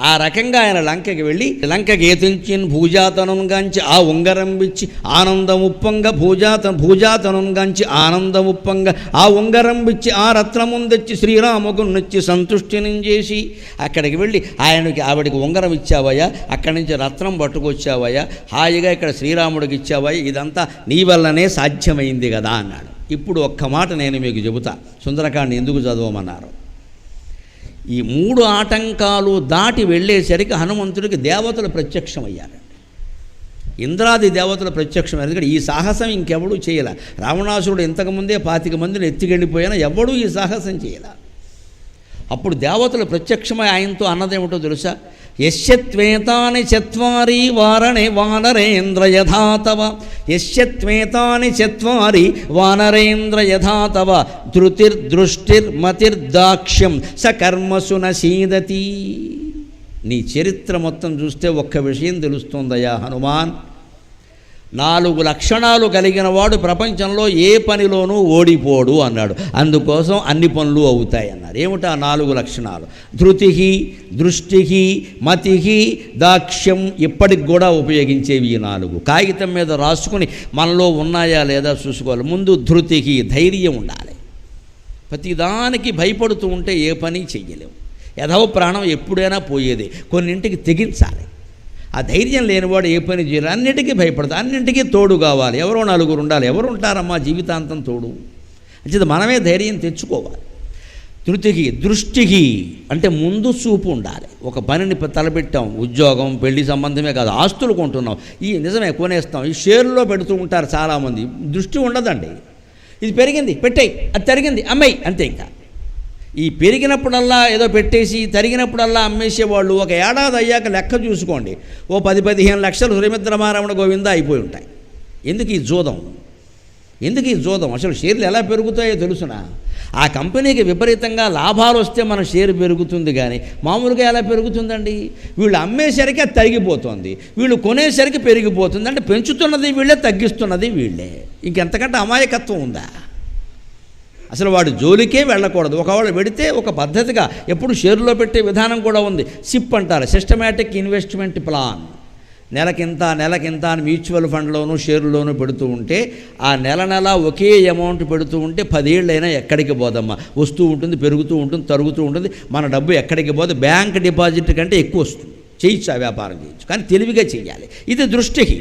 ఆ రకంగా ఆయన లంకకి వెళ్ళి లంకకి ఏతించిన భూజాతనుగాంచి ఆ ఉంగరం ఇచ్చి ఆనందముప్పంగ భూజాతనుగాంచి ఆనందముప్పంగ ఆ ఉంగరం ఇచ్చి ఆ రత్నమును తెచ్చి శ్రీరాముకున్నొచ్చి సంతుష్టిని చేసి అక్కడికి వెళ్ళి ఆవిడికి ఉంగరం ఇచ్చావయ్యా, అక్కడి నుంచి రత్నం పట్టుకొచ్చావయ్యా, హాయిగా ఇక్కడ శ్రీరాముడికి ఇచ్చావయ్యా, ఇదంతా నీ వల్లనే సాధ్యమైంది కదా అన్నాడు. ఇప్పుడు ఒక్క మాట నేను మీకు చెబుతా, సుందరకాండ ఎందుకు చదవమన్నారు. ఈ 3 ఆటంకాలు దాటి వెళ్ళేసరికి హనుమంతుడికి దేవతలు ప్రత్యక్షమయ్యారండి. ఇంద్రాది దేవతలు ప్రత్యక్షమయ్యారు. ఎందుకంటే ఈ సాహసం ఇంకెవడూ చేయలే. రావణాసురుడు ఇంతకుముందే 25 మందిని ఎత్తికెళ్ళిపోయినా ఎవడూ ఈ సాహసం చేయలే. అప్పుడు దేవతలు ప్రత్యక్షమై ఆయనతో అన్నదేమిటో తెలుసా? యశ్యత్వేతాని చత్వారి వానరేంద్ర యథాతవ యశ్యత్వేతాని చత్వారి వానరేంద్ర యథాతవ ధృతిర్దృష్టిర్మతిర్దాక్ష్యం సకర్మసు నసీదతి. నీ చరిత్ర మొత్తం చూస్తే ఒక్క విషయం తెలుస్తుందయ్యా హనుమాన్, 4 లక్షణాలు కలిగిన వాడు ప్రపంచంలో ఏ పనిలోనూ ఓడిపోడు అన్నాడు. అందుకోసం అన్ని పనులు అవుతాయి అన్నారు. ఏమిటా 4 లక్షణాలు? ధృతి, దృష్టి, మతి, దాక్ష్యం. ఇప్పటికి కూడా ఉపయోగించేవి ఈ 4. కాగితం మీద రాసుకుని మనలో ఉన్నాయా లేదా చూసుకోవాలి. ముందు ధృతికి, ధైర్యం ఉండాలి. ప్రతిదానికి భయపడుతూ ఉంటే ఏ పని చెయ్యలేము. యథవ ప్రాణం ఎప్పుడైనా పోయేది. కొన్నింటికి తెగించాలి. ఆ ధైర్యం లేనివాడు ఏ పని చేయాలి. అన్నిటికీ భయపడతాడు. అన్నింటికీ తోడు కావాలి. ఎవరో 4 ఉండాలి. ఎవరు ఉంటారమ్మా జీవితాంతం తోడు? అంటే మనమే ధైర్యం తెచ్చుకోవాలి. ధృతికి, దృష్టికి అంటే ముందు చూపు ఉండాలి. ఒక పనిని తలపెట్టాం, ఉద్యోగం, పెళ్లి సంబంధమే కాదు, ఆస్తులు కొంటున్నాం, ఈ నిజమే కొనేస్తాం, ఈ షేర్లో పెడుతూ ఉంటారు చాలామంది. దృష్టి ఉండదండి. ఇది పెరిగింది పెట్టేయి, అది తరిగింది అమ్మాయి, అంతే. ఇంకా ఈ పెరిగినప్పుడల్లా ఏదో పెట్టేసి తరిగినప్పుడల్లా అమ్మేసేవాళ్ళు ఒక ఏడాది అయ్యాక లెక్క చూసుకోండి, ఓ 10-15 లక్షలు శ్రీమిత్రమారమణ గోవింద అయిపోయి ఉంటాయి. ఎందుకు ఈ జోదం? అసలు షేర్లు ఎలా పెరుగుతాయో తెలుసునా? ఆ కంపెనీకి విపరీతంగా లాభాలు వస్తే మన షేరు పెరుగుతుంది, కానీ మామూలుగా ఎలా పెరుగుతుందండి? వీళ్ళు అమ్మేసరికి అది తరిగిపోతుంది, వీళ్ళు కొనేసరికి పెరిగిపోతుంది. అంటే పెంచుతున్నది వీళ్ళే, తగ్గిస్తున్నది వీళ్ళే. ఇంకెంతకంటే అమాయకత్వం ఉందా? అసలు వాడు జోలికే వెళ్ళకూడదు. ఒకవేళ పెడితే ఒక పద్ధతిగా ఎప్పుడు షేర్లో పెట్టే విధానం కూడా ఉంది. సిప్ అంటారు, సిస్టమేటిక్ ఇన్వెస్ట్మెంట్ ప్లాన్. నెలకింత అని మ్యూచువల్ ఫండ్లోనూ షేర్లోనూ పెడుతూ ఉంటే ఆ నెల ఒకే అమౌంట్ పెడుతూ ఉంటే 10 ఏళ్ళైనా ఎక్కడికి పోదమ్మా, వస్తూ ఉంటుంది, పెరుగుతూ ఉంటుంది, తరుగుతూ ఉంటుంది. మన డబ్బు ఎక్కడికి పోదు, బ్యాంక్ డిపాజిట్ కంటే ఎక్కువ వస్తుంది. చేయొచ్చు, ఆ వ్యాపారం చేయొచ్చు, కానీ తెలివిగా చేయాలి. ఇది దృష్టికి.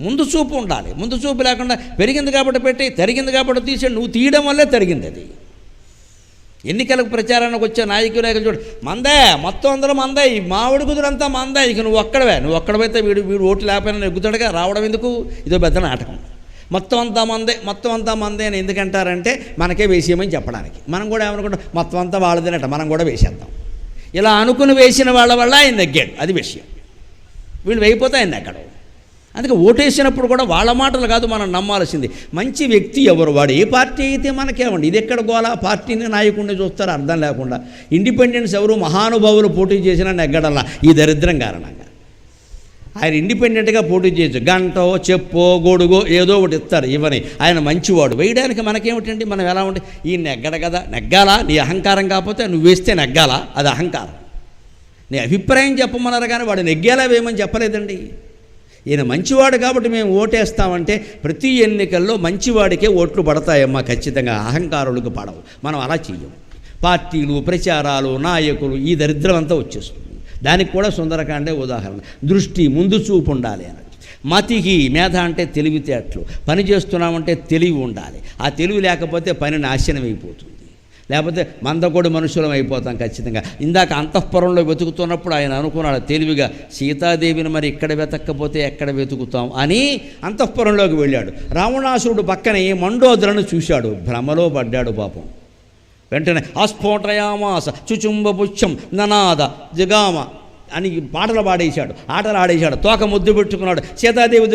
ముందు చూపు ఉండాలి. ముందు చూపు లేకుండా పెరిగింది కాబట్టి పెట్టి, తరిగింది కాబట్టి తీసే, నువ్వు తీయడం వల్లే తరిగింది అది. ఎన్నికలకు ప్రచారానికి వచ్చే నాయకులు చూడు, మందే మొత్తం అందరూ మందే, ఈ మామిడి కుదురంతా మందే, ఇక నువ్వు ఒక్కడవైతే వీడు ఓట్లు లేకపోయినా నెగ్గుతాడుగా, రావడం ఎందుకు? ఇదో పెద్ద నాటకం. మొత్తం అంతా మందే అని ఎందుకంటారంటే మనకే వేసేయమని చెప్పడానికి. మనం కూడా ఏమనుకుంటాం, మొత్తం అంతా వాళ్ళదేనట, మనం కూడా వేసేద్దాం. ఇలా అనుకుని వేసిన వాళ్ళ వల్ల ఆయన నెగ్గాడు, అది విషయం. వీళ్ళు వేయిపోతే ఆయన నెగ్గడం. అందుకే ఓటేసినప్పుడు కూడా వాళ్ళ మాటలు కాదు మనం నమ్మాల్సింది. మంచి వ్యక్తి ఎవరు, వాడు ఏ పార్టీ అయితే మనకేమండి, ఇది ఎక్కడ గోలా? పార్టీని నాయకుడిని చూస్తారు అర్థం లేకుండా. ఇండిపెండెన్స్ ఎవరు మహానుభావులు పోటీ చేసినా నెగ్గడల్లా ఈ దరిద్రం కారణంగా. ఆయన ఇండిపెండెంట్గా పోటీ చేయొచ్చు, గంటో చెప్పో గొడుగో ఏదో ఒకటి ఇస్తారు, ఇవ్వని. ఆయన మంచివాడు, వేయడానికి మనకేమిటండి? మనం ఎలా ఉంటే ఈ నెగ్గడ కదా, నెగ్గాలా? నీ అహంకారం కాకపోతే నువ్వు వేస్తే నెగ్గాలా? అది అహంకారం. నీ అభిప్రాయం చెప్పమన్నారు కానీ వాడు నెగ్గేలా వేయమని చెప్పలేదండి. ఈయన మంచివాడు కాబట్టి మేము ఓటేస్తామంటే ప్రతి ఎన్నికల్లో మంచివాడికే ఓట్లు పడతాయమ్మా ఖచ్చితంగా, అహంకారులకు పడవు. మనం అలా చెయ్యం. పార్టీలు, ప్రచారాలు, నాయకులు, ఈ దరిద్రం అంతా వచ్చేస్తుంది. దానికి కూడా సుందరకాండే ఉదాహరణ. దృష్టి, ముందు చూపు ఉండాలి అని. మతికి, మేధ అంటే తెలివితేటలు. పని చేస్తున్నామంటే తెలివి ఉండాలి. ఆ తెలివి లేకపోతే పని నాశనం అయిపోతుంది. లేకపోతే మందకొడి మనుషులం అయిపోతాం ఖచ్చితంగా. ఇందాక అంతఃపురంలో వెతుకుతున్నప్పుడు ఆయన అనుకున్నాడు తెలివిగా, సీతాదేవిని మరి ఇక్కడ వెతక్కపోతే ఎక్కడ వెతుకుతాం అని అంతఃపురంలోకి వెళ్ళాడు. రావణాసురుడు పక్కనే మండోదరను చూశాడు, భ్రమలో పడ్డాడు పాపం. వెంటనే ఆస్ఫోటయామాస చుచుంబపుచ్చం ననాద జగామ అని పాటలు పాడేశాడు, ఆటలు ఆడేశాడు, తోక ముద్దు పెట్టుకున్నాడు. సీతాదేవి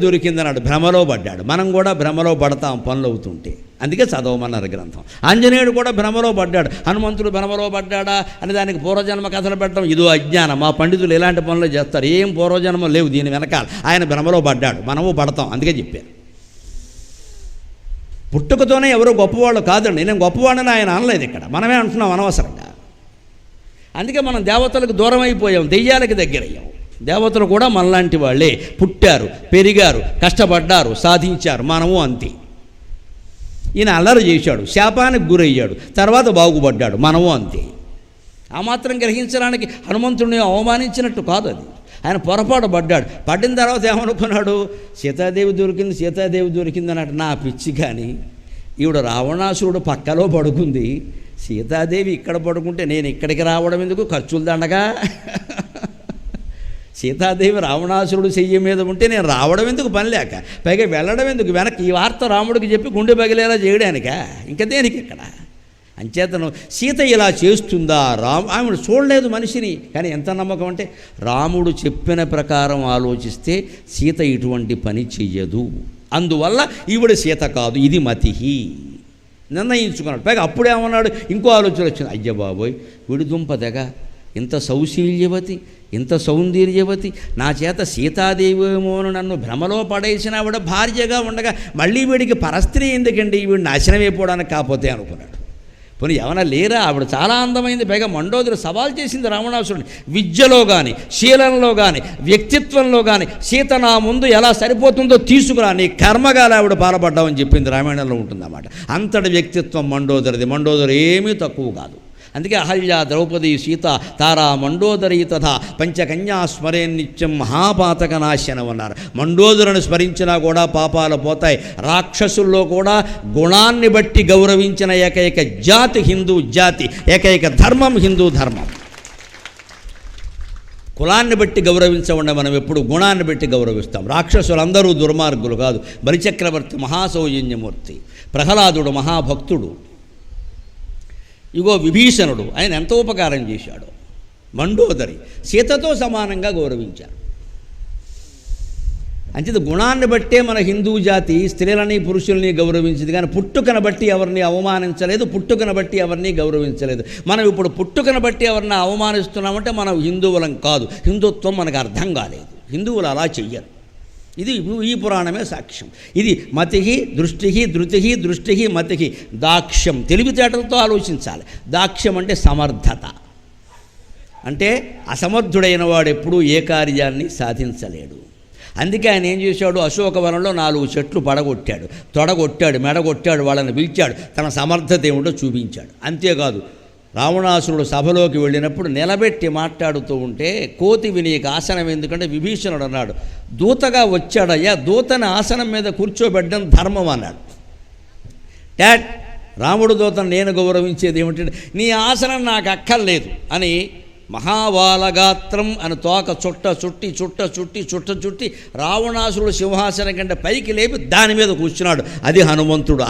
దొరికింది అన్నాడు, భ్రమలో పడ్డాడు. మనం కూడా భ్రమలో పడతాం పనులు అవుతుంటే, అందుకే చదవమన్నారు గ్రంథం. ఆంజనేయుడు కూడా భ్రమలో పడ్డాడు. హనుమంతుడు భ్రమలో పడ్డాడా అని దానికి పూర్వజన్మ కథలు పెట్టడం ఇదో అజ్ఞానం. మా పండితులు ఎలాంటి పనులు చేస్తారు, ఏం పూర్వజన్మ లేవు దీని వెనకాల. ఆయన భ్రమలో పడ్డాడు, మనము పడతాం, అందుకే చెప్పారు. పుట్టుకతోనే ఎవరు గొప్పవాళ్ళు కాదండి. నేను గొప్పవాళ్ళని ఆయన అనలేదు ఇక్కడ, మనమే అంటున్నాం అనవసరంగా. అందుకే మనం దేవతలకు దూరం అయిపోయాం, దెయ్యాలకి దగ్గరయ్యాం. దేవతలు కూడా మనలాంటి వాళ్ళే, పుట్టారు, పెరిగారు, కష్టపడ్డారు, సాధించారు. మనము అంతే. ఈయన అల్లరి చేశాడు, శాపానికి గురయ్యాడు, తర్వాత బాగుపడ్డాడు. మనము అంతే. ఆ మాత్రం గ్రహించడానికి హనుమంతుడిని అవమానించినట్టు కాదు అది. ఆయన పొరపాటు పడ్డాడు. పడిన తర్వాత ఏమనుకున్నాడు, సీతాదేవి దొరికింది అన్నట్టు. నా పిచ్చి కానీ ఈవిడ రావణాసురుడు పక్కలో పడుకుంది, సీతాదేవి ఇక్కడ పడుకుంటే నేను ఇక్కడికి రావడం ఎందుకు, ఖర్చులు దండగా. సీతాదేవి రావణాసురుడు చెయ్యి మీద ఉంటే నేను రావడం ఎందుకు, పని లేక, పైగా వెళ్ళడం ఎందుకు, వెనక్కి ఈ వార్త రాముడికి చెప్పి గుండె పగిలేలా చేయడానికా, ఇంకా దేనికి ఇక్కడ. అంచేతను సీత ఇలా చేస్తుందా, ఆమెను చూడలేదు మనిషిని, కానీ ఎంత నమ్మకం అంటే రాముడు చెప్పిన ప్రకారం ఆలోచిస్తే సీత ఇటువంటి పని చెయ్యదు, అందువల్ల ఈవిడ సీత కాదు, ఇది మతిహి నిర్ణయించుకున్నాడు. పైగా అప్పుడేమన్నాడు, ఇంకో ఆలోచన వచ్చింది, అయ్య బాబోయ్ వీడి దుంపదగ, ఇంత సౌశీల్యవతి, ఇంత సౌందర్యవతి, నా చేత సీతాదేవేమోను నన్ను భ్రమలో పడేసిన ఆవిడ భార్యగా ఉండగా మళ్ళీ వీడికి పరస్త్రీ ఎందుకండి, వీడిని నాశనం అయిపోవడానికి కాకపోతే అనుకున్నాడు. పోనీ ఏమైనా లేరా, ఆవిడ చాలా అందమైంది, పైగా మండోదరి సవాల్ చేసింది రావణాసురుడిని, విద్యలో కానీ, శీలంలో కానీ, వ్యక్తిత్వంలో కానీ సీత నా ముందు ఎలా సరిపోతుందో తీసుకురా, నీ కర్మగాలి ఆవిడ పాల్పడ్డామని చెప్పింది, రామాయణంలో ఉంటుందన్నమాట. అంతటి వ్యక్తిత్వం మండోదరిది. మండోదరి ఏమీ తక్కువ కాదు. అందుకే అహల్య, ద్రౌపది, సీత, తారా, మండోదరి తథా పంచకన్యా స్మరే నిత్యం మహాపాతక నాశనం అన్నారు. మండోదరిని స్మరించినా కూడా పాపాలు పోతాయి. రాక్షసుల్లో కూడా గుణాన్ని బట్టి గౌరవించిన ఏకైక జాతి హిందూ జాతి, ఏకైక ధర్మం హిందూ ధర్మం. కులాన్ని బట్టి గౌరవించకుండా మనం ఎప్పుడు గుణాన్ని బట్టి గౌరవిస్తాం. రాక్షసులందరూ దుర్మార్గులు కాదు. బలిచక్రవర్తి మహాసౌజన్యమూర్తి, ప్రహ్లాదుడు మహాభక్తుడు, ఇగో విభీషణుడు, ఆయన ఎంత ఉపకారం చేశాడు. మండోదరి సీతతో సమానంగా గౌరవించారు. అంచేత గుణాన్ని బట్టే మన హిందూ జాతి స్త్రీలని పురుషుల్ని గౌరవించింది, కానీ పుట్టుకను బట్టి ఎవరిని అవమానించలేదు, పుట్టుకను బట్టి ఎవరిని గౌరవించలేదు. మనం ఇప్పుడు పుట్టుకను బట్టి ఎవరిని అవమానిస్తున్నామంటే మనం హిందువులం కాదు, హిందుత్వం మనకు అర్థం కాలేదు. హిందువులు అలా చెయ్యరు. ఇది ఈ పురాణమే సాక్ష్యం. ఇది మతిహి దృష్టిహి ధృతిహి దృష్టిహి మతిహి దాక్ష్యం. తెలివితేటలతో ఆలోచించాలి. దాక్ష్యం అంటే సమర్థత, అంటే అసమర్థుడైన వాడు ఎప్పుడూ ఏ కార్యాన్ని సాధించలేడు. అందుకే ఆయన ఏం చేశాడు, అశోకవనంలో 4 చెట్లు పడగొట్టాడు, తొడగొట్టాడు, మెడగొట్టాడు, వాళ్ళని పిలిచాడు, తన సమర్థత ఏమిటో చూపించాడు. అంతేకాదు, రావణాసురుడు సభలోకి వెళ్ళినప్పుడు నిలబెట్టి మాట్లాడుతూ ఉంటే కోతివి నీకు ఆసనం ఎందుకంటే విభీషణుడు అన్నాడు, దూతగా వచ్చాడయ్యా, దూతని ఆసనం మీద కూర్చోబెట్టడం ధర్మం అన్నాడు. రాముడు దూతను నేను గౌరవించేది ఏమిటంటే నీ ఆసనం నాకు అక్కర్లేదు అని మహావాలగాత్రం అని తోక చుట్టి రావణాసురుడు సింహాసనం కంటే పైకి లేపి దాని మీద కూర్చున్నాడు. అది హనుమంతుడు.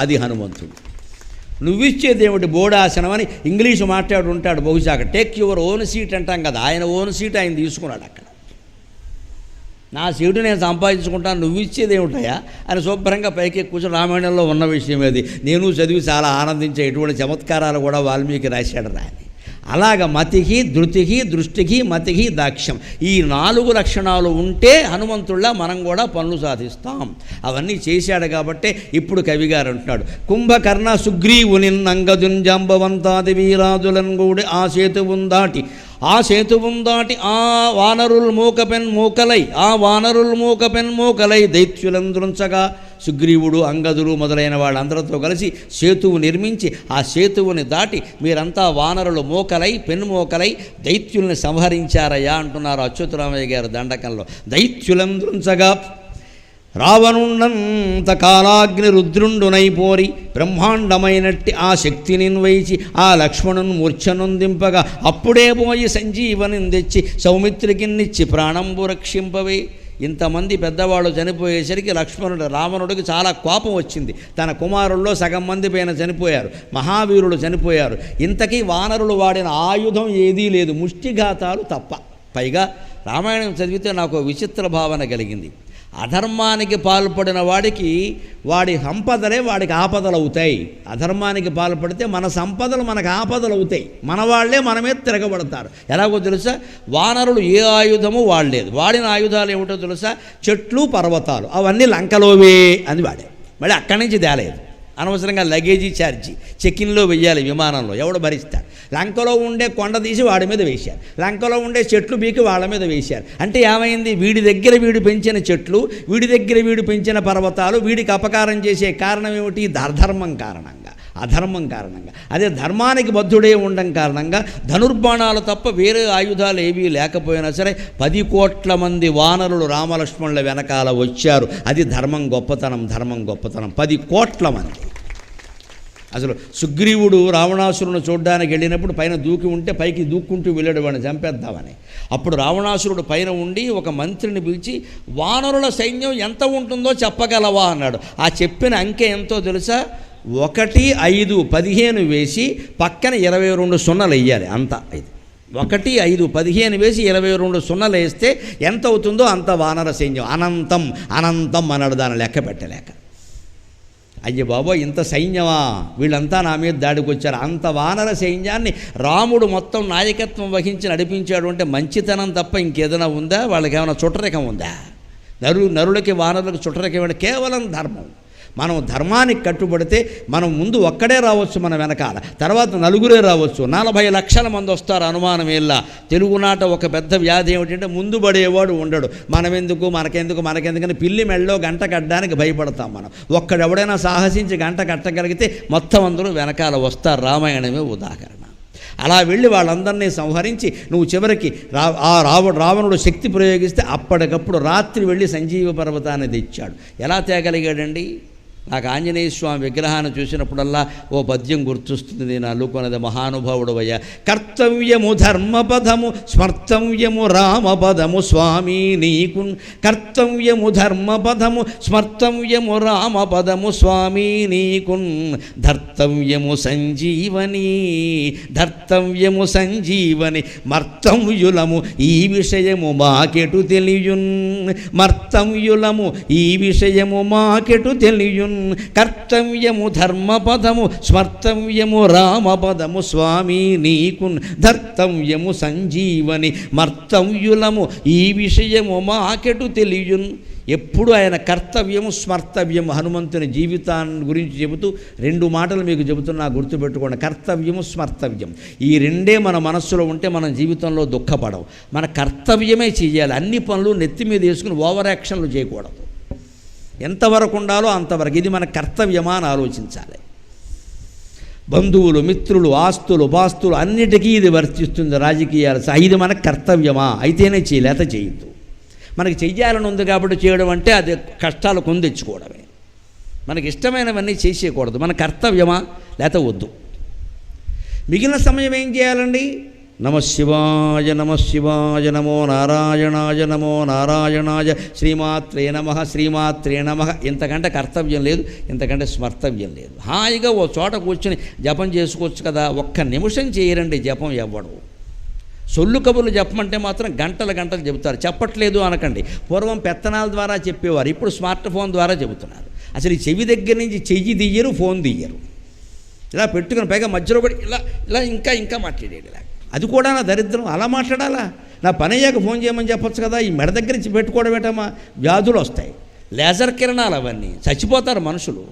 నువ్విచ్చేదేమిటి బోడాసనం అని ఇంగ్లీషు మాట్లాడుంటాడు బహుశా. టేక్ యువర్ ఓన్ సీట్ అంటాం కదా, ఆయన ఓన్ సీట్ ఆయన తీసుకున్నాడు. అక్కడ నా సీటు నేను సంపాదించుకుంటాను, నువ్విచ్చేదేమిటాయా అని శుభ్రంగా పైకి కూర్చొని రామాయణంలో ఉన్న విషయం అది. నేను చదివి చాలా ఆనందించే ఇటువంటి చమత్కారాలు కూడా వాల్మీకి రాశాడు రాని. అలాగ మతికి ధృతికి దృష్టికి మతికి దాక్ష్యం, ఈ 4 లక్షణాలు ఉంటే హనుమంతుళ్ళ మనం కూడా పనులు సాధిస్తాం. అవన్నీ చేశాడు కాబట్టి ఇప్పుడు కవిగారు అంటున్నాడు, కుంభకర్ణ సుగ్రీవుని నంగదుంజంబవంతాది వీరాజులను కూడా ఆ సేతువుం దాటి ఆ వానరుల్ మూకపెన్ మూకలై దైత్యులందృంచగా సుగ్రీవుడు, అంగదులు మొదలైన వాళ్ళందరితో కలిసి సేతువు నిర్మించి ఆ సేతువుని దాటి మీరంతా వానరులు పెన్మోకలై దైత్యుల్ని సంహరించారయ్యా అంటున్నారు అచ్యుతరామయ్య గారు దండకంలో. దైత్యులందృంచగా రావణుండంత కాలాగ్ని రుద్రుండునైపోరి బ్రహ్మాండమైనట్టి ఆ శక్తిని వైచి ఆ లక్ష్మణుని మూర్ఛనుందింపగా అప్పుడే పోయి సంజీవని తెచ్చి సౌమిత్రికిన్నిచ్చి ప్రాణంబు రక్షింపవే. ఇంతమంది పెద్దవాళ్ళు చనిపోయేసరికి రావణుడికి చాలా కోపం వచ్చింది. తన కుమారుల్లో సగం మంది పైన చనిపోయారు, మహావీరులు చనిపోయారు. ఇంతకీ వానరులు వాడిన ఆయుధం ఏదీ లేదు, ముష్టిఘాతాలు తప్ప. పైగా రామాయణం చదివితే నాకు విచిత్ర భావన కలిగింది. అధర్మానికి పాల్పడిన వాడి సంపదలే వాడికి ఆపదలవుతాయి. అధర్మానికి పాల్పడితే మన సంపదలు మనకు ఆపదలవుతాయి, మన వాళ్ళే మనమే తిరగబడతారు. ఎలాగో తెలుసా, వానరులు ఏ ఆయుధము వాడలేదు, వాడిన ఆయుధాలు ఏమిటో తెలుసా, చెట్లు పర్వతాలు అవన్నీ లంకలోవే అని వాడారు. మళ్ళీ అక్కడి నుంచి తేలేదు. అనవసరంగా లగేజీ ఛార్జీ చెక్కిన్లో వెయ్యాలి విమానంలో, ఎవడు భరిస్తాడు? లంకలో ఉండే కొండ తీసి వాడి మీద వేశారు, లంకలో ఉండే చెట్లు బీకి వాళ్ళ మీద వేశారు. అంటే ఏమైంది? వీడి దగ్గర వీడు పెంచిన చెట్లు, వీడి దగ్గర వీడు పెంచిన పర్వతాలు వీడికి అపకారం చేసే కారణం ఏమిటి? అధర్మం కారణంగా, అధర్మం కారణంగా. అదే ధర్మానికి బద్ధుడే ఉండడం కారణంగా ధనుర్బాణాలు తప్ప వేరే ఆయుధాలు ఏవీ లేకపోయినా సరే 10 కోట్ల మంది వానరులు రామలక్ష్మణుల వెనకాల వచ్చారు. అది ధర్మం గొప్పతనం, ధర్మం గొప్పతనం. 10 కోట్ల మంది. అసలు సుగ్రీవుడు రావణాసురుని చూడ్డానికి వెళ్ళినప్పుడు పైన దూకి ఉంటే పైకి దూక్కుంటూ వెళ్ళాడు వాడిని చంపేద్దామని. అప్పుడు రావణాసురుడు పైన ఉండి ఒక మంత్రిని పిలిచి వానరుల సైన్యం ఎంత ఉంటుందో చెప్పగలవా అన్నాడు. ఆ చెప్పిన అంకె ఎంతో తెలుసా? 1, 5, 15 వేసి పక్కన 22 సున్నలు వేయాలి. అంత ఇది 1, 5, 15 వేసి 22 సున్నలు వేస్తే ఎంత అవుతుందో అంత వానర సైన్యం. అనంతం అనంతం అన్నాడు దాన్ని లెక్క పెట్టలేక. అయ్య బాబో, ఇంత సైన్యమా, వీళ్ళంతా నా మీద దాడికి వచ్చారు. అంత వానర సైన్యాన్ని రాముడు మొత్తం నాయకత్వం వహించి నడిపించాడు అంటే మంచితనం తప్ప ఇంకేదైనా ఉందా? వాళ్ళకి ఏమైనా చుట్టరికం ఉందా? నరులకి వానరులకు చుట్టరికం ఏమైనా? కేవలం ధర్మం. మనం ధర్మానికి కట్టుబడితే మనం ముందు ఒక్కడే రావచ్చు, మన వెనకాల తర్వాత నలుగురే రావచ్చు, 40 లక్షల మంది వస్తారు. అనుమానం ఏళ్ళ తెలుగునాట ఒక పెద్ద వ్యాధి ఏమిటంటే ముందు పడేవాడు ఉండడు. మనకెందుకని పిల్లి మెళ్ళలో గంట కట్టడానికి భయపడతాం మనం. ఒక్కడెవడైనా సాహసించి గంట కట్టగలిగితే మొత్తం అందరూ వెనకాల వస్తారు. రామాయణమే ఉదాహరణ. అలా వెళ్ళి వాళ్ళందరినీ సంహరించి నువ్వు చివరికి రావణుడు శక్తి ప్రయోగిస్తే అప్పటికప్పుడు రాత్రి వెళ్ళి సంజీవ పర్వతాన్ని తెచ్చాడు. ఎలా తేగలిగాడండి? నాకు ఆంజనేయ స్వామి విగ్రహాన్ని చూసినప్పుడల్లా ఓ పద్యం గుర్తొస్తుంది. నేను అల్లుకొన్నది మహానుభావుడు అయ్యా. కర్తవ్యము ధర్మపదము స్మర్తవ్యము రామపదము స్వామి నీకు. కర్తవ్యము ధర్మపదము స్మర్తవ్యము రామపదము స్వామి నీకు. ధర్తవ్యము సంజీవని ధర్తవ్యము సంజీవని మర్తవ్యులము ఈ విషయము మాకెటు తెలియున్. మర్తవ్యులము ఈ విషయము మాకెటు తెలియున్. కర్తవ్యము ధర్మపదము స్మర్తవ్యము రామపదము స్వామి నీకు. ధర్తవ్యము సంజీవని మర్తవ్యులము ఈ విషయము మాకెటు తెలియున్. ఎప్పుడు ఆయన కర్తవ్యము స్మర్తవ్యము హనుమంతుని జీవితాన్ని గురించి చెబుతూ 2 మాటలు మీకు చెబుతున్నా, గుర్తుపెట్టుకోండి. కర్తవ్యము స్మర్తవ్యం. ఈ రెండే మన మనస్సులో ఉంటే మనం జీవితంలో దుఃఖపడవు. మన కర్తవ్యమే చేయాలి. అన్ని పనులు నెత్తి మీద వేసుకుని ఓవర్ యాక్షన్లు చేయకూడదు. ఎంతవరకు ఉండాలో అంతవరకు. ఇది మన కర్తవ్యమా అని ఆలోచించాలి. బంధువులు, మిత్రులు, ఆస్తులు, పాస్తులు అన్నిటికీ ఇది వర్తిస్తుంది. రాజకీయాలు ఇది మన కర్తవ్యమా? అయితేనే చేయలేత చేయొద్దు. మనకి చెయ్యాలని ఉంది కాబట్టి చేయడం అంటే అది కష్టాలు కొని తెచ్చుకోవడమే. మనకి ఇష్టమైనవన్నీ చేసేయకూడదు. మన కర్తవ్యమా? లేత వద్దు. మిగిలిన సమయం ఏం చేయాలండి? నమశివాయ నమశివాయ నమో నారాయణాయ నమో నారాయణాయ శ్రీమాత్రే నమః శ్రీమాత్రే నమః. ఇంతకంటే కర్తవ్యం లేదు, ఇంతకంటే స్మర్తవ్యం లేదు. హాయిగా ఓ చోట కూర్చొని జపం చేసుకోవచ్చు కదా. 1 నిమిషం చేయరండి జపం ఎవ్వడు. సొల్లు కబుర్లు చెప్పమంటే మాత్రం గంటలు గంటలు చెబుతారు. చెప్పట్లేదు అనకండి. పూర్వం పెత్తనాల ద్వారా చెప్పేవారు, ఇప్పుడు స్మార్ట్ ఫోన్ ద్వారా చెబుతున్నారు. అసలు ఈ చెవి దగ్గర నుంచి చెయ్యి తీయరు, ఫోన్ తీయరు. ఇలా పెట్టుకుని పైగా మధ్యలో కూడా ఇలా ఇలా ఇంకా మాట్లాడేది. ఇలా అది కూడా నా దరిద్రం. అలా మాట్లాడాలా? నా పని అయ్యాక ఫోన్ చేయమని చెప్పొచ్చు కదా. ఈ మెడ దగ్గర నుంచి పెట్టుకోవడం ఏంటమ్మా? వ్యాధులు వస్తాయి, లేజర్ కిరణాలు, అవన్నీ చచ్చిపోతారు మనుషులు.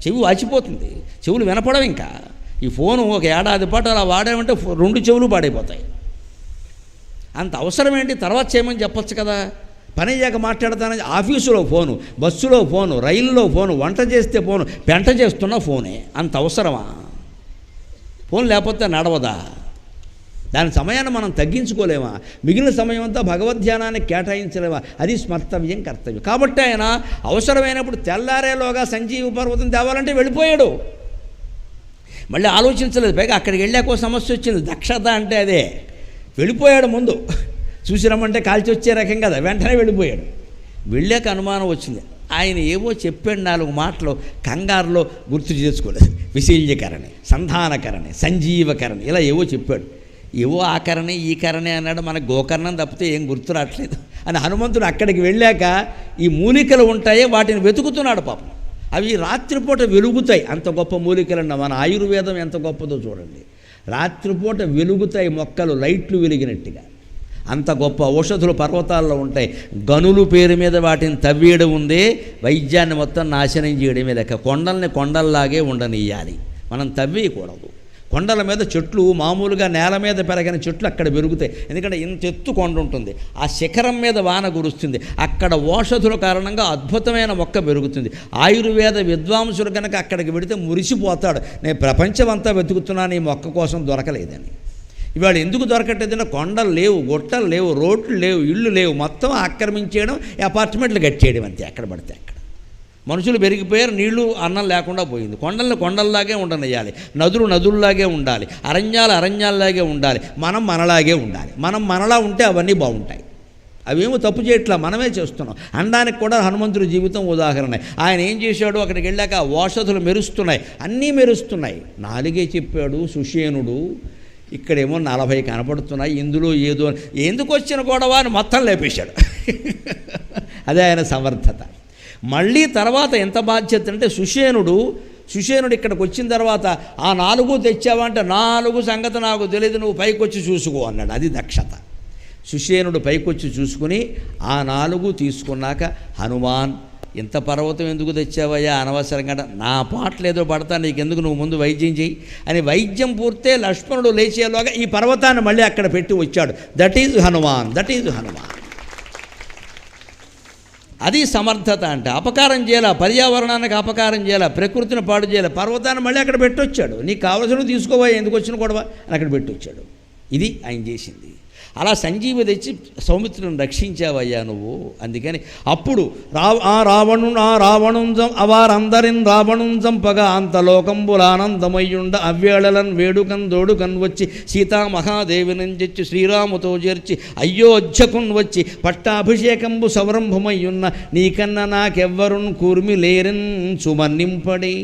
చెవి వాచిపోతుంది, చెవులు వినపడవు. ఇంకా ఈ ఫోను 1 ఏడాది పాటు అలా వాడామంటే 2 చెవులు పాడైపోతాయి. అంత అవసరం ఏంటి? తర్వాత చేయమని చెప్పొచ్చు కదా. పని అయ్యాక మాట్లాడతానని ఆఫీసులో ఫోను, బస్సులో ఫోను, రైల్లో ఫోను, వంట చేస్తే ఫోను, పెంట చేస్తున్న ఫోనే. అంత అవసరమా? ఫోన్ లేకపోతే నడవదా? దాని సమయాన్ని మనం తగ్గించుకోలేమా? మిగిలిన సమయం అంతా భగవద్ధ్యానానికి కేటాయించలేమా? అది స్మర్తవ్యం, కర్తవ్యం. కాబట్టి ఆయన అవసరమైనప్పుడు తెల్లారేలోగా సంజీవ పర్వతం తేవాలంటే వెళ్ళిపోయాడు. మళ్ళీ ఆలోచించలేదు. పైగా అక్కడికి వెళ్ళాక సమస్య వచ్చింది. దక్షత అంటే అదే. వెళ్ళిపోయాడు. ముందు చూసి రమ్మంటే కాల్చి వచ్చే రకం కదా, వెంటనే వెళ్ళిపోయాడు. వెళ్ళాక అనుమానం వచ్చింది. ఆయన ఏవో చెప్పాడు 4 మాటలు, కంగారులో గుర్తు చేసుకోలేదు. విశల్యకరణి, సంధానకరణి, సంజీవకరణి, ఇలా ఏవో చెప్పాడు. ఏవో ఆ కరణి ఈ కరణి అన్నాడు. మనకు గోకర్ణం తప్పితే ఏం గుర్తు రావట్లేదు అని హనుమంతుడు అక్కడికి వెళ్ళాక ఈ మూలికలు ఉంటాయే వాటిని వెతుకుతున్నాడు. పాపం అవి రాత్రిపూట వెలుగుతాయి. అంత గొప్ప మూలికలన్న మన ఆయుర్వేదం ఎంత గొప్పదో చూడండి. రాత్రిపూట వెలుగుతాయి మొక్కలు, లైట్లు వెలిగినట్టుగా. అంత గొప్ప ఔషధులు పర్వతాల్లో ఉంటాయి. గనులు పేరు మీద వాటిని తవ్వేయడం ఉందే వైద్యాన్ని మొత్తం నాశనం చేయడమే లెక్క. కొండల్ని కొండల్లాగే ఉండనియ్యాలి, మనం తవ్వేయకూడదు. కొండల మీద చెట్లు మామూలుగా నేల మీద పెరగని చెట్లు అక్కడ పెరుగుతాయి. ఎందుకంటే ఇంత ఎత్తు కొండ ఉంటుంది, ఆ శిఖరం మీద వాన కురుస్తుంది, అక్కడ ఔషధుల కారణంగా అద్భుతమైన మొక్క పెరుగుతుంది. ఆయుర్వేద విద్వాంసులు కనుక అక్కడికి వెడితే మురిసిపోతాడు, నేను ప్రపంచం అంతా వెతుకుతున్నాను ఈ మొక్క కోసం దొరకలేదని. ఇవాళ ఎందుకు దొరకట్లేదన్నా కొండలు లేవు, గుట్టలు లేవు, రోడ్లు లేవు, ఇళ్ళు లేవు, మొత్తం ఆక్రమించేయడం, అపార్ట్మెంట్లు కట్టేయడం అంతే. ఎక్కడ పడితే అక్కడ మనుషులు పెరిగిపోయారు, నీళ్లు అన్నం లేకుండా పోయింది. కొండల్ని కొండల్లాగే ఉండనియాలి, నదులు నదుల్లాగే ఉండాలి, అరణ్యాలు అరణ్యాల్లాగే ఉండాలి, మనం మనలాగే ఉండాలి. మనం మనలా ఉంటే అవన్నీ బాగుంటాయి. అవేమో తప్పు చేయట్లా, మనమే చేస్తున్నాం. అనడానికి కూడా హనుమంతుడి జీవితం ఉదాహరణ. ఆయన ఏం చేశాడు, అక్కడికి వెళ్ళాక ఔషధులు మెరుస్తున్నాయి, అన్నీ మెరుస్తున్నాయి. నాలుగే చెప్పాడు సుషేనుడు, ఇక్కడేమో 40 కనపడుతున్నాయి, ఇందులో ఏదో ఎందుకు వచ్చిన గొడవ అని మొత్తం లేపేశాడు. అదే ఆయన సమర్థత. మళ్ళీ తర్వాత ఎంత బాధ్యత అంటే సుషేనుడు ఇక్కడికి వచ్చిన తర్వాత ఆ 4 తెచ్చావంటే 4 సంగతి నాకు తెలియదు, నువ్వు పైకొచ్చి చూసుకో అన్నాడు. అది దక్షత. సుషేనుడు పైకొచ్చి చూసుకుని ఆ 4 తీసుకున్నాక, హనుమాన్ ఇంత పర్వతం ఎందుకు తెచ్చావయ్యా అనవసరంగా, నా పాటలు ఏదో పడతా, నీకెందుకు, నువ్వు ముందు వైద్యం చెయ్యి అని వైద్యం పూర్తే లక్ష్మణుడు లేచేలోగా ఈ పర్వతాన్ని మళ్ళీ అక్కడ పెట్టి వచ్చాడు. That is Hanuman. అది సమర్థత అంటే. అపకారం చేయాల, పర్యావరణానికి అపకారం చేయాల, ప్రకృతిని పాడు చేయాలి, పర్వతాన్ని మళ్ళీ అక్కడ పెట్టొచ్చాడు. నీకు కావలసిన తీసుకోవా, ఎందుకు వచ్చిన గొడవ అని అక్కడ పెట్టొచ్చాడు. ఇది ఆయన చేసింది. అలా సంజీవి తెచ్చి సౌమిత్రుని రక్షించావయ్యా నువ్వు. అందుకని అప్పుడు రావణుంజం అవారందరిన్ రావణుంజంపగా అంతలోకంబులానందమయ్యుండ అవ్వేళలన్ వేడుకన్ దోడుకన్ వచ్చి సీతామహాదేవినంచెచ్చి శ్రీరాముతో చేర్చి అయోధ్యకున్ వచ్చి పట్టాభిషేకంబు సవరంభమయ్యున్న నీకన్నా నాకెవ్వరున్ కూర్మి లేరన్ సుమన్నింపడి.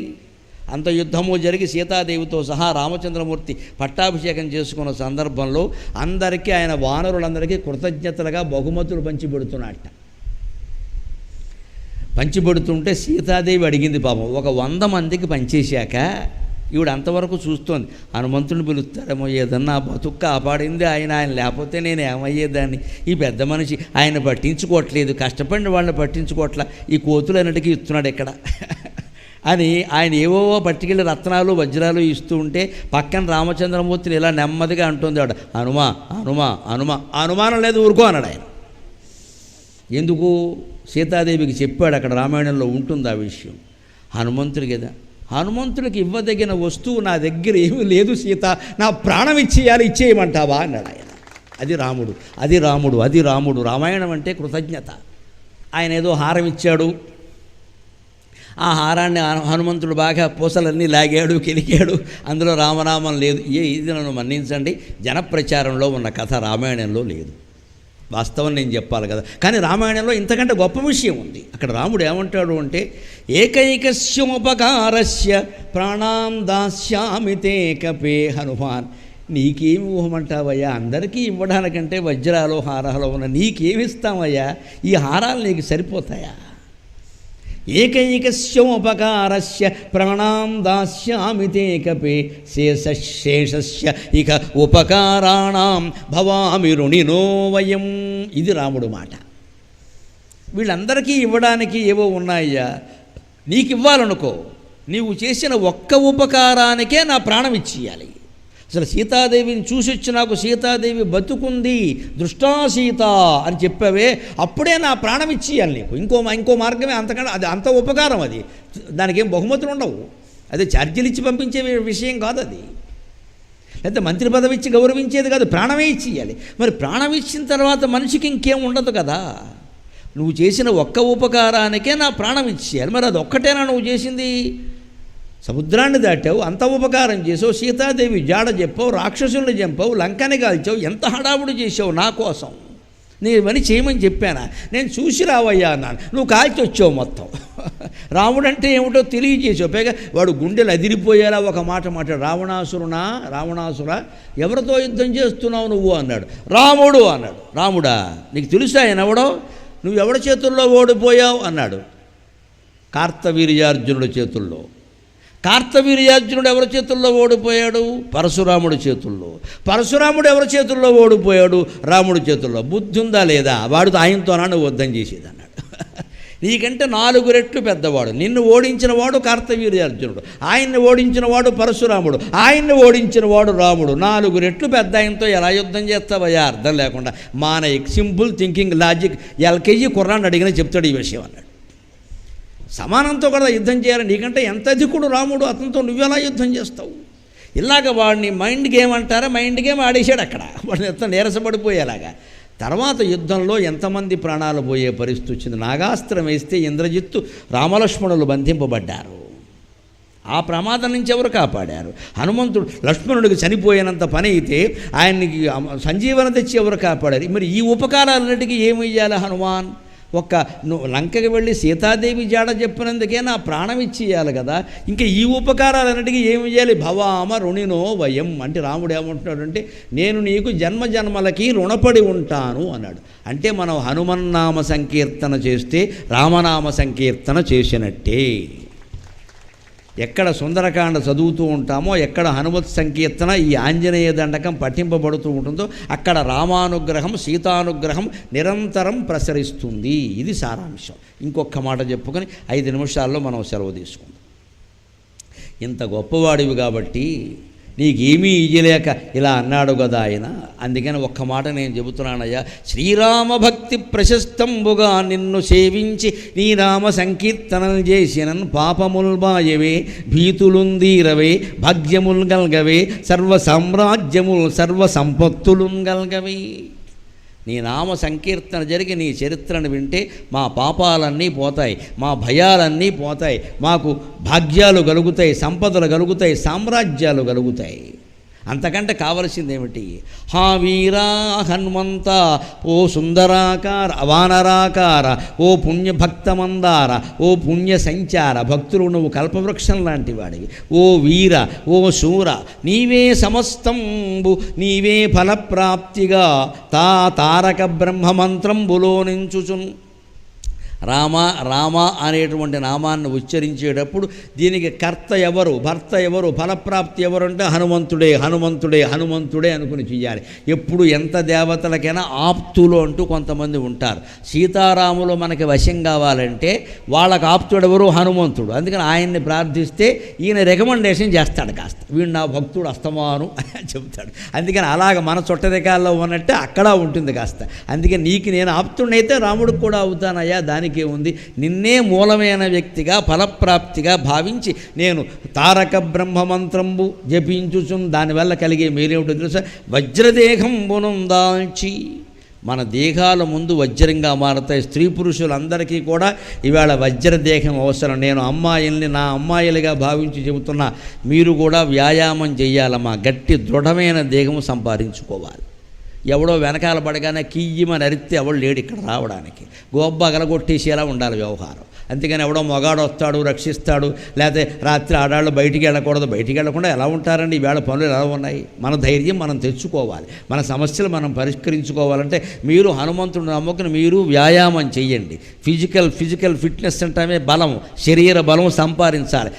అంత యుద్ధము జరిగి సీతాదేవితో సహా రామచంద్రమూర్తి పట్టాభిషేకం చేసుకున్న సందర్భంలో అందరికీ ఆయన వానరులందరికీ కృతజ్ఞతలుగా బహుమతులు పంచిపెడుతున్నట్ట. పంచిపెడుతుంటే సీతాదేవి అడిగింది, పాపం ఒక 100 మందికి పంచేశాక ఈవిడ అంతవరకు చూస్తోంది, హనుమంతుని పిలుస్తారేమో, ఏదన్నా బతుకు కాపాడింది ఆయన లేకపోతే నేను ఏమయ్యేదాన్ని, ఈ పెద్ద మనిషి ఆయన పట్టించుకోవట్లేదు, కష్టపడిన వాళ్ళని పట్టించుకోవట్లా, ఈ కోతులన్నిటికీ ఇస్తున్నాడు ఇక్కడ అని ఆయన ఏవోవో పట్టుకెళ్ళి రత్నాలు వజ్రాలు ఇస్తూ ఉంటే పక్కన రామచంద్రమూర్తిని ఇలా నెమ్మదిగా అంటుంది ఆవిడ, హనుమా హనుమా హనుమా. అనుమానం లేదు, ఊరుకో అన్నాడు ఆయన. ఎందుకు, సీతాదేవికి చెప్పాడు, అక్కడ రామాయణంలో ఉంటుంది ఆ విషయం. హనుమంతుడి కదా, హనుమంతుడికి ఇవ్వదగిన వస్తువు నా దగ్గర ఏమీ లేదు సీత, నా ప్రాణం ఇచ్చేయమంటావా అన్నాడు ఆయన. అది రాముడు. రామాయణం అంటే కృతజ్ఞత. ఆయన ఏదో హారం ఇచ్చాడు, ఆ హారాన్ని హనుమంతుడు బాగా పూసలన్నీ లాగాడు, కెలికాడు, అందులో రామనామం లేదు. ఇది నన్ను మన్నించండి, జనప్రచారంలో ఉన్న కథ రామాయణంలో లేదు. వాస్తవం నేను చెప్పాలి కదా, కానీ రామాయణంలో ఇంతకంటే గొప్ప విషయం ఉంది. అక్కడ రాముడు ఏమంటాడు అంటే, ఏకైకస్యోపకారస్య ప్రాణాం దాస్యామి తే కపే హనుమాన్. నీకేమి ఊహమంటావయ్యా, అందరికీ ఇవ్వడానికంటే వజ్రాలు హారాలు ఉన్న నీకేమిస్తామయ్యా, ఈ హారాలు నీకు సరిపోతాయా? ఏకైకస్యోపకారస్య ప్రాణాం దాస్యామి తే కపే శేషస్య ఇక ఉపకారాణం భవామి రుణినో వయం. ఇది రాముడు మాట. వీళ్ళందరికీ ఇవ్వడానికి ఏవో ఉన్నాయ్యా, నీకు ఇవ్వాలనుకో, నీవు చేసిన ఒక్క ఉపకారానికే నా ప్రాణం ఇచ్చేయాలి. అసలు సీతాదేవిని చూసి వచ్చి నాకు సీతాదేవి బతుకుంది, దృష్టా సీత అని చెప్పావే, అప్పుడే నా ప్రాణం ఇచ్చేయాలి నీకు. ఇంకో మార్గమే, అంతకంటే అది అంత ఉపకారం. అది దానికి ఏం బహుమతులు ఉండవు, అదే ఛార్జీలు ఇచ్చి పంపించే విషయం కాదు అది, లేకపోతే మంత్రి పదవి ఇచ్చి గౌరవించేది కాదు, ప్రాణమే ఇచ్చేయాలి. మరి ప్రాణం ఇచ్చిన తర్వాత మనిషికి ఇంకేం ఉండదు కదా. నువ్వు చేసిన ఒక్క ఉపకారానికే నా ప్రాణం ఇచ్చేయాలి. మరి అది ఒక్కటేనా నువ్వు చేసింది? సముద్రాన్ని దాటావు, అంత ఉపకారం చేసావు, సీతాదేవి జాడ చెప్పావు, రాక్షసుల్ని చంపావు, లంకని కాల్చావు, ఎంత హడావుడు చేసావు నా కోసం. నేను ఇవన్నీ చేయమని చెప్పానా? నేను చూసి రావయ్యా అన్నాను, నువ్వు కాల్చి వచ్చావు మొత్తం. రాముడు అంటే ఏమిటో తెలియజేసావు. పైగా వాడు గుండెలు అదిరిపోయేలా ఒక మాట మాట్లాడు, రావణాసుర ఎవరితో యుద్ధం చేస్తున్నావు నువ్వు అన్నాడు. రాముడు అన్నాడు. రాముడా, నీకు తెలుసా ఆయన ఎవడో, నువ్వు ఎవడి చేతుల్లో ఓడిపోయావు అన్నాడు. కార్తవీర్యార్జునుడి చేతుల్లో. కార్తవీర్యార్జునుడు ఎవరి చేతుల్లో ఓడిపోయాడు? పరశురాముడి చేతుల్లో. పరశురాముడు ఎవరి చేతుల్లో ఓడిపోయాడు? రాముడి చేతుల్లో. బుద్ధి ఉందా లేదా? వాడితో ఆయనతోనా నువ్వు యుద్ధం చేసేది అన్నాడు. నీకంటే 4 రెట్లు పెద్దవాడు. నిన్ను ఓడించిన వాడు కార్తవీర్యార్జునుడు, ఆయన్ని ఓడించిన వాడు పరశురాముడు, ఆయన్ని ఓడించిన వాడు రాముడు. 4 రెట్లు పెద్ద ఆయనతో ఎలా యుద్ధం చేస్తావయ్యా? అర్థం లేకుండా మాన సింపుల్ థింకింగ్ లాజిక్ ఎల్కేజీ కుర్రాన్ని అడిగినా చెప్తాడు ఈ విషయం అన్నాడు. సమానంతో కూడా యుద్ధం చేయాలి. నీకంటే ఎంత అధికుడు రాముడు, అతనితో నువ్వెలా యుద్ధం చేస్తావు? ఇలాగ వాడిని మైండ్ గేమ్ అంటారా, మైండ్ గేమ్ ఆడేశాడు అక్కడ. వాడిని ఎంత నీరసపడిపోయేలాగా. తర్వాత యుద్ధంలో ఎంతమంది ప్రాణాలు పోయే పరిస్థితి వచ్చింది. నాగాస్త్రం వేస్తే ఇంద్రజిత్తు రామలక్ష్మణులు బంధింపబడ్డారు. ఆ ప్రమాదం నుంచి ఎవరు కాపాడారు? హనుమంతుడు. లక్ష్మణుడికి చనిపోయినంత పని అయితే ఆయనకి సంజీవన తెచ్చి ఎవరు కాపాడారు? మరి ఈ ఉపకారాలన్నిటికీ ఏమి ఇయ్యాలి హనుమాన్? నువ్వు లంకకి వెళ్ళి సీతాదేవి జాడ చెప్పినందుకే నా ప్రాణం ఇచ్చేయాలి కదా. ఇంకా ఈ ఉపకారాలన్నిటికీ ఏమి చేయాలి? భవామ రుణినో వయం అంటే రాముడు ఏమంటున్నాడంటే నేను నీకు జన్మజన్మలకి రుణపడి ఉంటాను అన్నాడు. అంటే మనం హనుమన్నామ సంకీర్తన చేస్తే రామనామ సంకీర్తన చేసినట్టే. ఎక్కడ సుందరకాండ చదువుతూ ఉంటామో, ఎక్కడ హనుమత్ సంకీర్తన ఈ ఆంజనేయ దండకం పఠింపబడుతూ ఉంటుందో అక్కడ రామానుగ్రహం సీతానుగ్రహం నిరంతరం ప్రసరిస్తుంది. ఇది సారాంశం. ఇంకొక మాట చెప్పుకొని 5 నిమిషాల్లో మనం సెలవు తీసుకుందాం. ఇంత గొప్పవాడివి కాబట్టి నీకేమీ ఇయ్యలేక ఇలా అన్నాడు కదా ఆయన. అందుకని ఒక్క మాట నేను చెబుతున్నానయ్యా. శ్రీరామ భక్తి ప్రశస్తంబుగా నిన్ను సేవించి నీ రామ సంకీర్తనలు చేసినన్ పాపముల్ బాయవే భీతులుందీరవే భాగ్యముల్ గల్గవే సర్వ సామ్రాజ్యముల్ సర్వ సంపత్తులున్ గల్గవే. నీ నామ సంకీర్తన జరిగి నీ చరిత్రను వింటే మా పాపాలన్నీ పోతాయి, మా భయాలన్నీ పోతాయి, మాకు భాగ్యాలు కలుగుతాయి, సంపదలు కలుగుతాయి, సామ్రాజ్యాలు కలుగుతాయి. అంతకంటే కావలసిందేమిటి? హా వీరా హనుమంత, ఓ సుందరాకార వానరాకార, ఓ పుణ్యభక్తమందార, ఓ పుణ్య సంచార. భక్తులు నువ్వు కల్పవృక్షం లాంటి వాడివి. ఓ వీర, ఓ శూర, నీవే సమస్తంబు, నీవే ఫలప్రాప్తిగా తారక బ్రహ్మమంత్రంబులో నించుచున్. రామ రామ అనేటువంటి నామాన్ని ఉచ్చరించేటప్పుడు దీనికి కర్త ఎవరు, భర్త ఎవరు, ఫలప్రాప్తి ఎవరు అంటే హనుమంతుడే హనుమంతుడే హనుమంతుడే అనుకుని చెయ్యాలి. ఎప్పుడు ఎంత దేవతలకైనా ఆప్తులు అంటూ కొంతమంది ఉంటారు. సీతారాములు మనకి వశం కావాలంటే వాళ్ళకు ఆప్తుడెవరు? హనుమంతుడు. అందుకని ఆయన్ని ప్రార్థిస్తే ఈయన రికమెండేషన్ చేస్తాడు. కాస్త వీడు నా భక్తుడు అస్తమాను అని చెబుతాడు. అందుకని అలాగ మన చుట్టరికాల్లో ఉన్నట్టే అక్కడ ఉంటుంది కాస్త. అందుకని నీకు నేను ఆప్తుడైతే రాముడికి కూడా అవుతానయ్యా, దానికి ఉంది. నిన్నే మూలమైన వ్యక్తిగా ఫలప్రాప్తిగా భావించి నేను తారక బ్రహ్మమంత్రంబు జపించుచున్. దానివల్ల కలిగే మేలేమిటో తెలుసా? వజ్రదేహంబునం దాల్చి. మన దేహాల ముందు వజ్రంగా మారుతాయి. స్త్రీ పురుషులందరికీ కూడా ఇవాళ వజ్రదేహం అవసరం. నేను అమ్మాయిల్ని నా అమ్మాయిలుగా భావించి చెబుతున్నా, మీరు కూడా వ్యాయామం చేయాలమ్మా. గట్టి దృఢమైన దేహం సంపాదించుకోవాలి. ఎవడో వెనకాల పడగానే కియ్యమని అరిస్తే ఎవడు లేడు ఇక్కడ రావడానికి. గోబ్బ అగలగొట్టేసేలా ఉండాలి వ్యవహారం. అందుకని ఎవడో మొగాడు వస్తాడు, రక్షిస్తాడు. లేకపోతే రాత్రి ఆడాళ్ళు బయటికి వెళ్ళకూడదు. బయటికి వెళ్ళకుండా ఎలా ఉంటారండి? ఈవేళ పనులు ఎలా ఉన్నాయి? మన ధైర్యం మనం తెచ్చుకోవాలి. మన సమస్యలు మనం పరిష్కరించుకోవాలంటే మీరు హనుమంతుడు నమ్ముకుని మీరు వ్యాయామం చెయ్యండి. ఫిజికల్ ఫిట్నెస్ అంటే బలం, శరీర బలం సంపాదించాలి.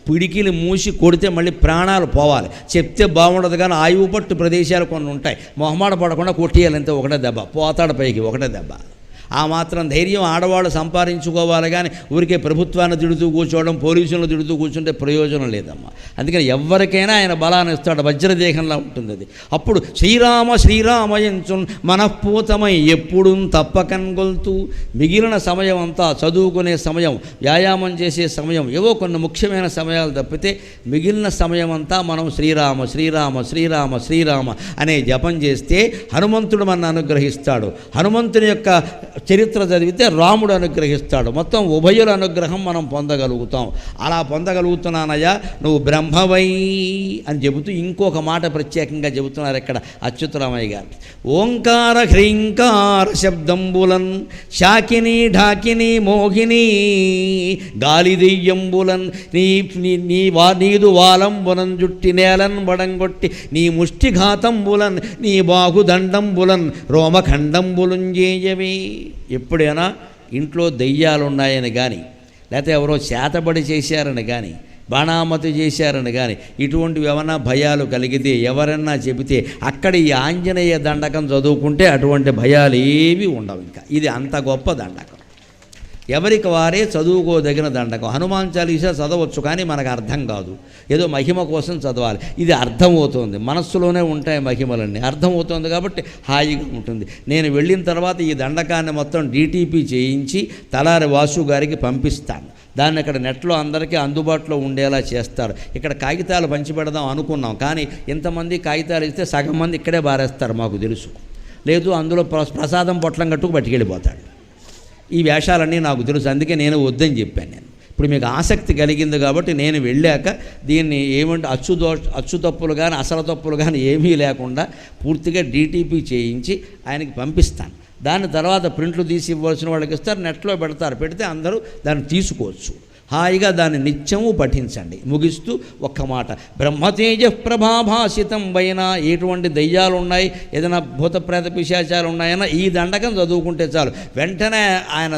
పిడికిలు మూసి కొడితే మళ్ళీ ప్రాణాలు పోవాలి. చెప్తే బాగుండదు కానీ ఆయువు పట్టు ప్రదేశాలు కొన్ని ఉంటాయి. మొహమాట పడకుండా కొట్టేయాలంటే ఒకటే దెబ్బ, పోతాడు పైకి ఒకటే దెబ్బ. ఆ మాత్రం ధైర్యం ఆడవాళ్ళు సంపాదించుకోవాలి కానీ ఊరికే ప్రభుత్వాన్ని తిడుతూ కూర్చోవడం, పోలీసులను తిడుతూ కూర్చుంటే ప్రయోజనం లేదమ్మా. అందుకని ఎవరికైనా ఆయన బలాన్ని ఇస్తాడు. వజ్రదేహంలా ఉంటుంది అది. అప్పుడు శ్రీరామ శ్రీరామయంచున్ మనఃపూతమై ఎప్పుడు తప్పకన్ గొల్తూ. మిగిలిన సమయం అంతా చదువుకునే సమయం, వ్యాయామం చేసే సమయం, ఏవో కొన్ని ముఖ్యమైన సమయాలు తప్పితే మిగిలిన సమయం అంతా మనం శ్రీరామ శ్రీరామ శ్రీరామ శ్రీరామ అనే జపం చేస్తే హనుమంతుడు మన అనుగ్రహిస్తాడు. హనుమంతుని యొక్క చరిత్ర చదివితే రాముడు అనుగ్రహిస్తాడు. మొత్తం ఉభయుల అనుగ్రహం మనం పొందగలుగుతాం. అలా పొందగలుగుతున్నానయ్యా నువ్వు బ్రహ్మవై అని చెబుతూ ఇంకొక మాట ప్రత్యేకంగా చెబుతున్నారు ఇక్కడ అచ్యుతరామయ్య గారు. ఓంకార హ్రీంకార శబ్దంబులన్ శాకిని ఢాకిని మోహిని గాలి దెయ్యంబులన్ నీదు వాలంబులన్ జుట్టి నేలన్ వడంగొట్టి నీ ముష్టిఘాతంబులన్ నీ బాహుదండంబులన్ రోమఖండంబులుంజేయవే. ఎప్పుడైనా ఇంట్లో దెయ్యాలున్నాయని కానీ, లేకపోతే ఎవరో చేతబడి చేశారని కానీ, బాణామతి చేశారని కానీ ఇటువంటివి ఏమన్నా భయాలు కలిగితే ఎవరన్నా చెబితే అక్కడ ఈ ఆంజనేయ దండకం చదువుకుంటే అటువంటి భయాలు ఏవి ఉండవు. ఇంకా ఇది అంత గొప్ప దండకం, ఎవరికి వారే చదువుకోదగిన దండకం. హనుమాన్ చాలీసా చదవచ్చు కానీ మనకు అర్థం కాదు, ఏదో మహిమ కోసం చదవాలి. ఇది అర్థమవుతుంది, మనస్సులోనే ఉంటాయి మహిమలన్నీ, అర్థమవుతుంది కాబట్టి హాయిగా ఉంటుంది. నేను వెళ్ళిన తర్వాత ఈ దండకాన్ని మొత్తం డీటీపీ చేయించి తలారి వాసు గారికి పంపిస్తాను. దాన్ని అక్కడ నెట్లో అందరికీ అందుబాటులో ఉండేలా చేస్తారు. ఇక్కడ కాగితాలు పంచిపెడదాం అనుకున్నాం, కానీ ఇంతమంది కాగితాలు ఇస్తే సగం మంది ఇక్కడే బారేస్తారు మాకు తెలుసు. లేదు అందులో ప్రసాదం పొట్లం కట్టుకు పట్టుకెళ్ళిపోతాడు. ఈ వేషాలన్నీ నాకు తెలుసు, అందుకే నేను వద్దని చెప్పాను. నేను ఇప్పుడు మీకు ఆసక్తి కలిగింది కాబట్టి నేను వెళ్ళాక దీన్ని ఏమంటే అచ్చు తప్పులు కానీ అసలు తప్పులు కానీ ఏమీ లేకుండా పూర్తిగా డీటీపీ చేయించి ఆయనకి పంపిస్తాను. దాని తర్వాత ప్రింట్లు తీసి ఇవ్వాల్సిన వాళ్ళకి ఇస్తారు, నెట్లో పెడతారు. పెడితే అందరూ దాన్ని తీసుకోవచ్చు. హాయిగా దాన్ని నిత్యము పఠించండి. ముగిస్తూ ఒక్క మాట, బ్రహ్మతేజ ప్రభాభాసితం పైన ఎటువంటి దయ్యాలు ఉన్నాయి, ఏదైనా భూత ప్రేత పిశాచాలు ఉన్నాయన్నా ఈ దండకం చదువుకుంటే చాలు. వెంటనే ఆయన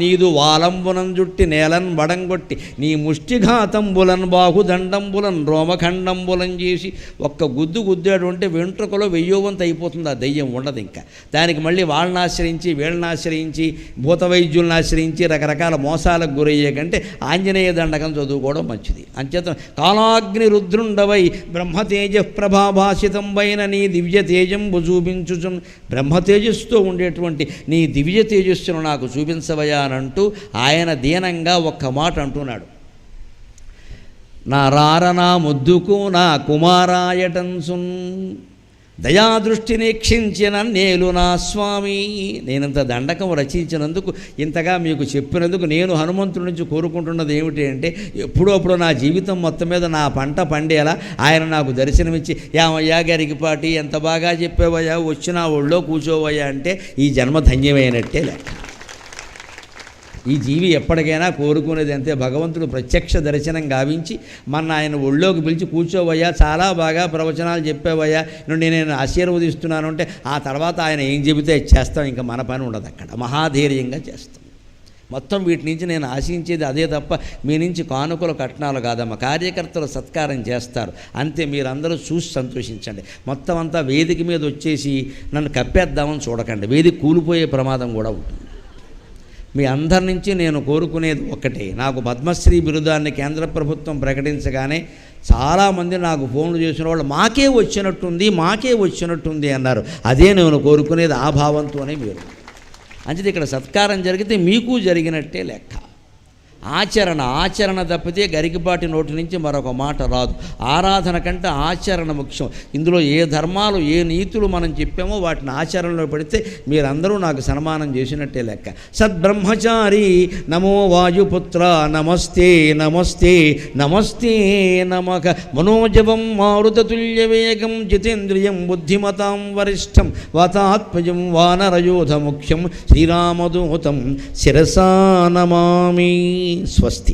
నీదు వాలంబునం జుట్టి నేలన్ వడంగొట్టి నీ ముష్టిఘాతంబులన్ బాహుదండంబులన్ రోమఖండంబులం చేసి ఒక్క గుద్దేటువంటి వెంట్రుకలో 1000 వంతు అయిపోతుంది. ఆ దయ్యం ఉండదు ఇంకా. దానికి మళ్ళీ వాళ్ళని ఆశ్రయించి వీళ్ళని ఆశ్రయించి భూత వైద్యులను ఆశ్రయించి రకరకాల మోసాలకు గురయ్యే కంటే ఆంజనేయ దండకం చదువుకోవడం మంచిది. అంచేత కాలాగ్ని రుద్రుండవై బ్రహ్మతేజ ప్రభాభాసితం పైన నీ దివ్య తేజంబు చూపించుచు, బ్రహ్మతేజస్సుతో ఉండేటువంటి నీ దివ్య తేజస్సును నాకు చూపించవయా అని అంటూ ఆయన దీనంగా ఒక్క మాట అంటున్నాడు. నా రారనా ముద్దుకు నా కుమారాయటన్సున్ దయాదృష్టి నిక్షించిన నేలు నా స్వామి. నేనంత దండకం రచించినందుకు, ఇంతగా మీకు చెప్పినందుకు నేను హనుమంతుడి నుంచి కోరుకుంటున్నది ఏమిటి అంటే, ఎప్పుడప్పుడు నా జీవితం మొత్తం మీద నా పంట పండేలా ఆయన నాకు దర్శనమిచ్చి, యామయ్యా గరికిపాటి ఎంత బాగా చెప్పేవయ్యా, వచ్చినా ఒళ్ళో కూర్చోవయ్యా అంటే ఈ జన్మ ధన్యమైనట్టే లెక్క. ఈ జీవి ఎప్పటికైనా కోరుకునేది అంతే. భగవంతుడు ప్రత్యక్ష దర్శనం గావించి మన ఆయన ఒళ్ళోకి పిలిచి కూర్చోవయ్యా, చాలా బాగా ప్రవచనాలు చెప్పేవయ్యా, నేను ఆశీర్వదిస్తున్నాను అంటే ఆ తర్వాత ఆయన ఏం చెబితే చేస్తాం. ఇంకా మన పని ఉండదు అక్కడ, మహాధైర్యంగా చేస్తాం. మొత్తం వీటి నుంచి నేను ఆశించేది అదే తప్ప మీ నుంచి కానుకలు కట్నాలు కాదమ్మా. కార్యకర్తలు సత్కారం చేస్తారు అంతే, మీరందరూ చూసి సంతోషించండి. మొత్తం అంతా వేదిక మీద వచ్చేసి నన్ను కప్పేద్దామని చూడకండి, వేదిక కూలిపోయే ప్రమాదం కూడా ఉంటుంది. మీ అందరి నుంచి నేను కోరుకునేది ఒక్కటే, నాకు పద్మశ్రీ బిరుదాన్ని కేంద్ర ప్రభుత్వం ప్రకటించగానే చాలామంది నాకు ఫోన్లు చేసిన వాళ్ళు మాకే వచ్చినట్టుంది అన్నారు. అదే నేను కోరుకునేది, ఆ భావంతోనే మీరు. అంటే ఇక్కడ సత్కారం జరిగితే మీకు జరిగినట్టే లెక్క. ఆచరణ తప్పితే గరికిపాటి నోటి నుంచి మరొక మాట రాదు. ఆరాధన కంటే ఆచరణ ముఖ్యం. ఇందులో ఏ ధర్మాలు ఏ నీతులు మనం చెప్పామో వాటిని ఆచరణలో పెడితే మీరందరూ నాకు సన్మానం చేసినట్టే లెక్క. సద్బ్రహ్మచారి నమో వాయుపుత్ర నమస్తే నమస్తే నమస్తే నమః. మనోజవం మారుతతుల్య వేగం జితేంద్రియం బుద్ధిమతాం వరిష్టం వాతాత్మజం వానరయోధ ముఖ్యం శ్రీరామదూతం శిరసా నమామి. స్వస్తి.